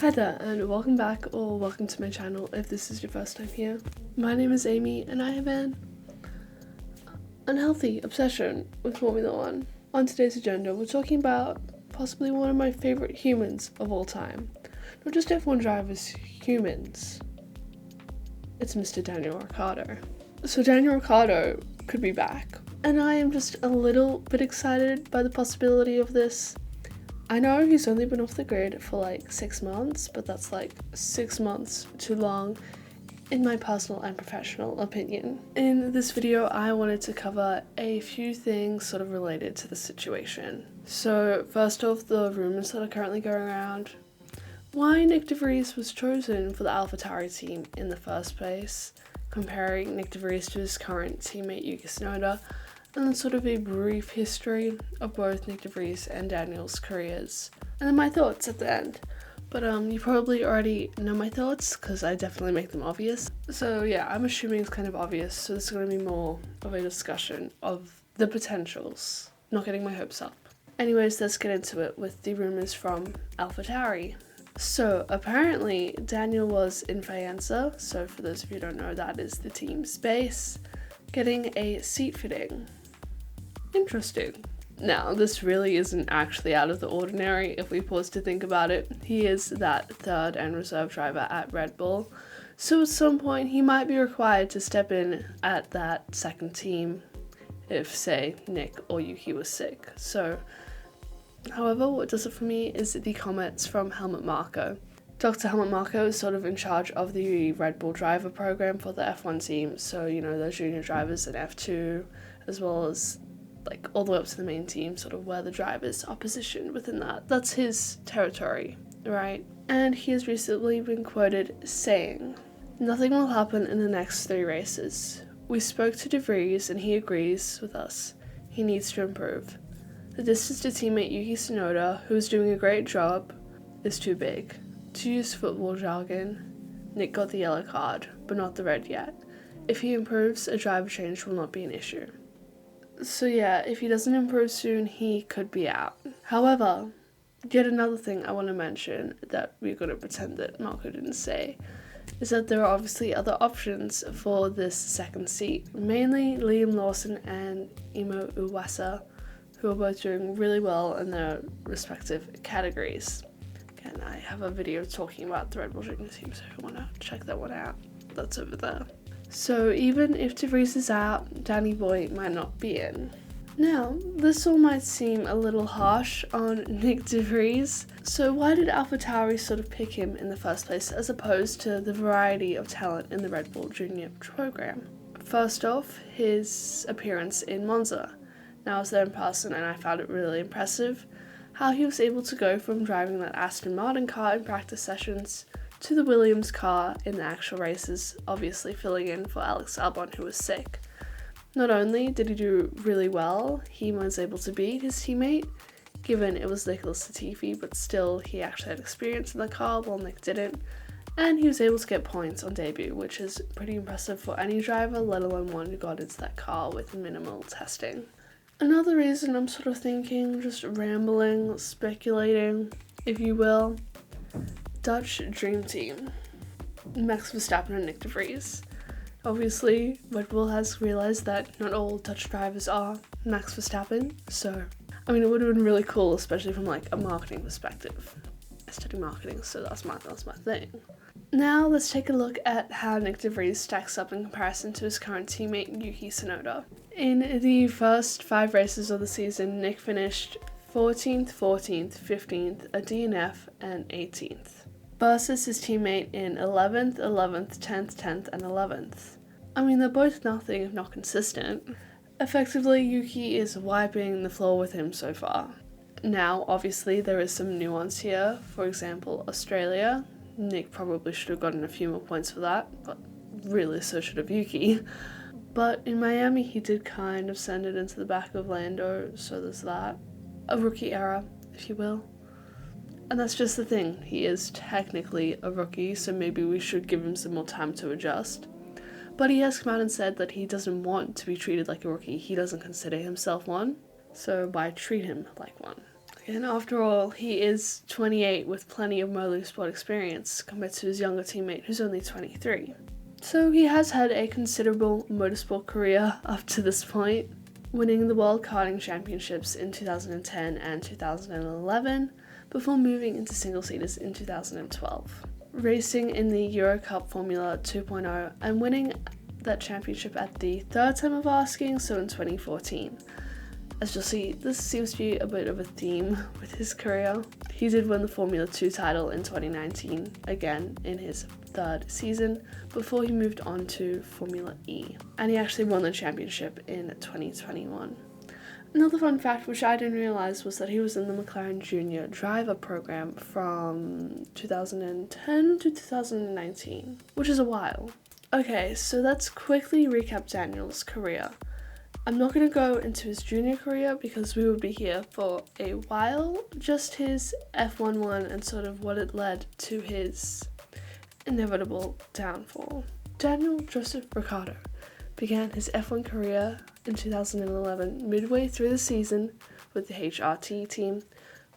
Hi there, and welcome back, or welcome to my channel if this is your first time here. My name is Amy, and I have an unhealthy obsession with Formula One. On today's agenda, we're talking about possibly one of my favourite humans of all time. Not just F1 drivers, humans. It's Mr. Daniel Ricciardo. So Daniel Ricciardo could be back, and I am just a little bit excited by the possibility of this. I know he's only been off the grid for like 6 months, but that's like 6 months too long in my personal and professional opinion. In this video, I wanted to cover a few things sort of related to the situation. So first off, the rumours that are currently going around. Why Nyck De Vries was chosen for the Alpha Tauri team in the first place, comparing Nyck De Vries to his current teammate Yuki Tsunoda, and then sort of a brief history of both Nyck De Vries and Daniel's careers. And then my thoughts at the end. But you probably already know my thoughts, because I definitely make them obvious. So yeah, I'm assuming it's kind of obvious, so this is going to be more of a discussion of the potentials. Not getting my hopes up. Anyways, let's get into it with the rumours from Alpha Tauri. So apparently Daniel was in Faenza, so for those of you who don't know, that is the team's base, getting a seat fitting. Interesting. Now, this really isn't actually out of the ordinary if we pause to think about it. He is that third and reserve driver at Red Bull, so at some point he might be required to step in at that second team if, say, Nick or Yuki was sick. So, however, what does it for me is the comments from Helmut Marko. Dr. Helmut Marko is sort of in charge of the Red Bull driver program for the F1 team, so you know, those junior drivers in F2, as well as like all the way up to the main team, sort of where the drivers are positioned within that. That's his territory, right? And he has recently been quoted saying, "Nothing will happen in the next 3 races. We spoke to De Vries and he agrees with us. He needs to improve. The distance to teammate Yuki Tsunoda, who is doing a great job, is too big. To use football jargon, Nick got the yellow card, but not the red yet. If he improves, a driver change will not be an issue." So yeah, if he doesn't improve soon, he could be out. However, yet another thing I want to mention that we're going to pretend that Marco didn't say is that there are obviously other options for this second seat, mainly Liam Lawson and Imo Uwasa, who are both doing really well in their respective categories. Again, I have a video talking about the Red Bull Junior team, so if you want to check that one out, that's over there. So even if De Vries is out, Danny Boy might not be in. Now, this all might seem a little harsh on Nyck De Vries, so why did Alpha Tauri sort of pick him in the first place as opposed to the variety of talent in the Red Bull Junior program? First off, his appearance in Monza. Now I was there in person and I found it really impressive how he was able to go from driving that Aston Martin car in practice sessions to the Williams car in the actual races, obviously filling in for Alex Albon, who was sick. Not only did he do really well, he was able to beat his teammate, given it was Nicholas Latifi, but still he actually had experience in the car while Nick didn't, and he was able to get points on debut, which is pretty impressive for any driver, let alone one who got into that car with minimal testing. Another reason I'm sort of thinking, just rambling, speculating, if you will, Dutch Dream Team, Max Verstappen and Nyck De Vries. Obviously, Red Bull has realised that not all Dutch drivers are Max Verstappen, so, I mean, it would have been really cool, especially from like a marketing perspective. I study marketing, so that's my thing. Now let's take a look at how Nyck De Vries stacks up in comparison to his current teammate Yuki Tsunoda. In the first 5 races of the season, Nick finished 14th, 15th, a DNF, and 18th. Versus his teammate in 11th, 10th, and 11th. I mean, they're both nothing if not consistent. Effectively, Yuki is wiping the floor with him so far. Now, obviously, there is some nuance here. For example, Australia. Nick probably should have gotten a few more points for that, but really so should have Yuki. But in Miami, he did kind of send it into the back of Lando, so there's that. A rookie error, if you will. And that's just the thing, he is technically a rookie, so maybe we should give him some more time to adjust. But he has come out and said that he doesn't want to be treated like a rookie, he doesn't consider himself one, so why treat him like one? And after all, he is 28 with plenty of motorsport experience compared to his younger teammate who's only 23. So he has had a considerable motorsport career up to this point, winning the World Karting Championships in 2010 and 2011 before moving into single-seaters in 2012. Racing in the Euro Cup Formula 2.0 and winning that championship at the third time of asking, so in 2014. As you'll see, this seems to be a bit of a theme with his career. He did win the Formula 2 title in 2019, again in his third season, before he moved on to Formula E. And he actually won the championship in 2021. Another fun fact which I didn't realise was that he was in the McLaren Junior driver program from 2010 to 2019, which is a while. Okay, so let's quickly recap Daniel's career. I'm not going to go into his junior career because we would be here for a while, just his F11 and sort of what it led to his inevitable downfall. Daniel Joseph Ricciardo began his F1 career in 2011, midway through the season with the HRT team,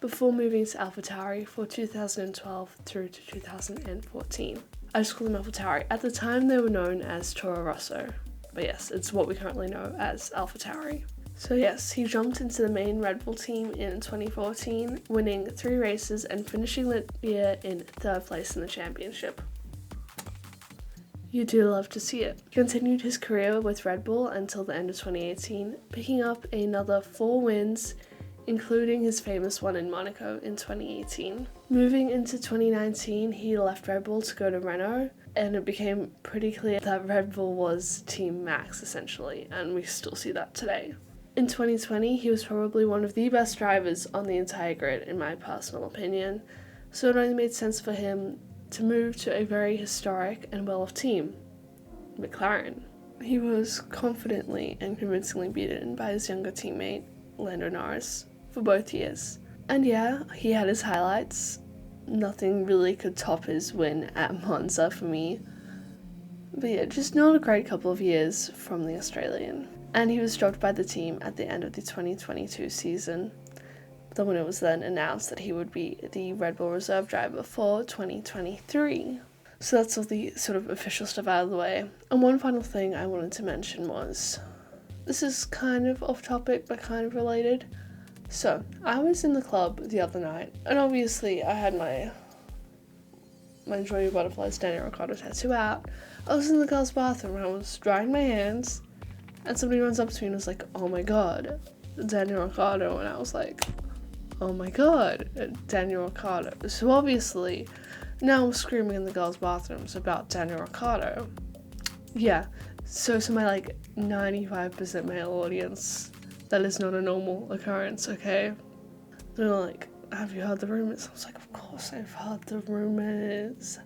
before moving to Alpha Tauri for 2012 through to 2014. I just call them Alpha Tauri. At the time, they were known as Toro Rosso. But yes, it's what we currently know as Alpha Tauri. So yes, he jumped into the main Red Bull team in 2014, winning 3 races and finishing the year in 3rd place in the championship. You do love to see it. He continued his career with Red Bull until the end of 2018, picking up another 4 wins, including his famous one in Monaco in 2018. Moving into 2019, he left Red Bull to go to Renault, and it became pretty clear that Red Bull was Team Max, essentially, and we still see that today. In 2020, he was probably one of the best drivers on the entire grid, in my personal opinion, so it only made sense for him to move to a very historic and well-off team, McLaren. He was confidently and convincingly beaten by his younger teammate, Lando Norris, for both years. And yeah, he had his highlights. Nothing really could top his win at Monza for me. But yeah, just not a great couple of years from the Australian. And he was dropped by the team at the end of the 2022 season. But when it was then announced that he would be the Red Bull reserve driver for 2023. So that's all the sort of official stuff out of the way. And one final thing I wanted to mention was, this is kind of off topic but kind of related. So, I was in the club the other night, and obviously I had my Joy Butterflies Daniel Ricciardo tattoo out. I was in the girls' bathroom and I was drying my hands, and somebody runs up to me and was like, "Oh my god, Daniel Ricciardo," and I was like, "Oh my god, Daniel Ricciardo." So obviously, now I'm screaming in the girls' bathrooms about Daniel Ricciardo. Yeah, so to my 95% male audience, that is not a normal occurrence, okay? They're like, "Have you heard the rumours?" I was like, "Of course I've heard the rumours."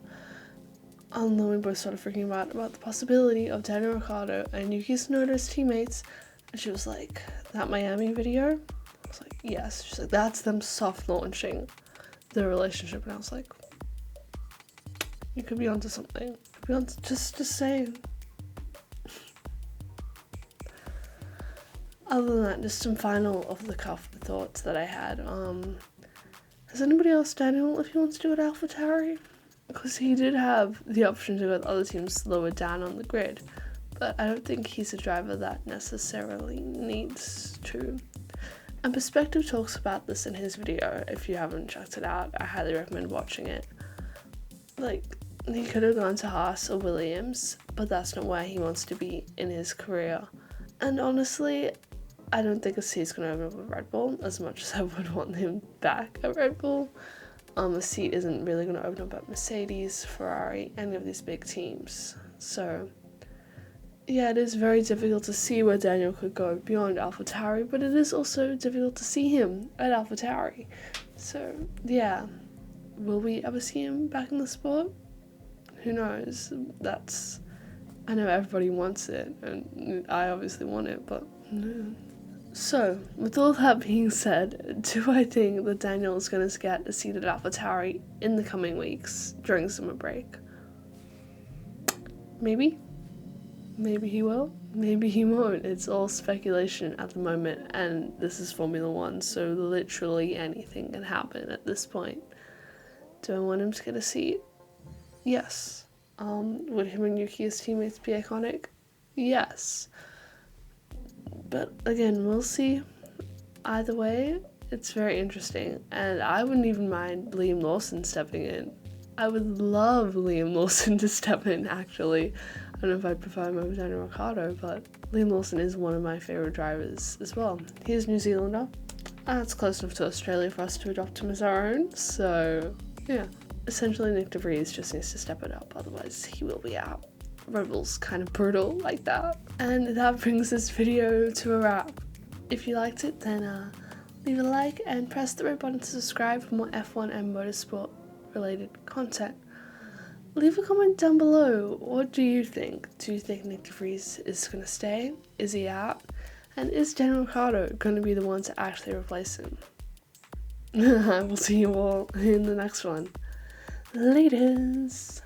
And then we both started freaking out about the possibility of Daniel Ricciardo and Yuki Tsunoda's teammates. And she was like, "That Miami video?" I was like, "Yes." She's like, "That's them soft launching their relationship." And I was like, "You could be onto something. You could be onto, just saying." Other than that, just some final off-the-cuff thoughts that I had. Has anybody asked Daniel if he wants to do at Alpha Tauri? Because he did have the option to go with other teams lower down on the grid, but I don't think he's a driver that necessarily needs to. And Perspective talks about this in his video. If you haven't checked it out, I highly recommend watching it. He could have gone to Haas or Williams, but that's not where he wants to be in his career. And honestly, I don't think a seat's going to open up with Red Bull as much as I would want him back at Red Bull. A seat isn't really going to open up at Mercedes, Ferrari, any of these big teams. So, yeah, it is very difficult to see where Daniel could go beyond Alpha Tauri, but it is also difficult to see him at Alpha Tauri. So, yeah, will we ever see him back in the sport? Who knows? I know everybody wants it, and I obviously want it, but no. So, with all that being said, do I think that Daniel is going to get a seat at Alpha Tauri in the coming weeks during summer break? Maybe? Maybe he will, maybe he won't. It's all speculation at the moment, and this is Formula One, so literally anything can happen at this point. Do I want him to get a seat? Yes. Would him and Yuki as teammates be iconic? Yes. But again, we'll see. Either way, it's very interesting, and I wouldn't even mind Liam Lawson stepping in. I would love Liam Lawson to step in, actually. I don't know if I'd prefer him over Daniel Ricciardo, but Liam Lawson is one of my favourite drivers as well. He's New Zealander. It's close enough to Australia for us to adopt him as our own, so yeah. Essentially, Nyck De Vries just needs to step it up, otherwise he will be out. Red Bull's kind of brutal like that. And that brings this video to a wrap. If you liked it, then leave a like and press the red button to subscribe for more F1 and motorsport related content. Leave a comment down below. What do you think? Do you think Nyck De Vries is going to stay? Is he out? And is Daniel Ricciardo going to be the one to actually replace him? I will see you all in the next one. Laters!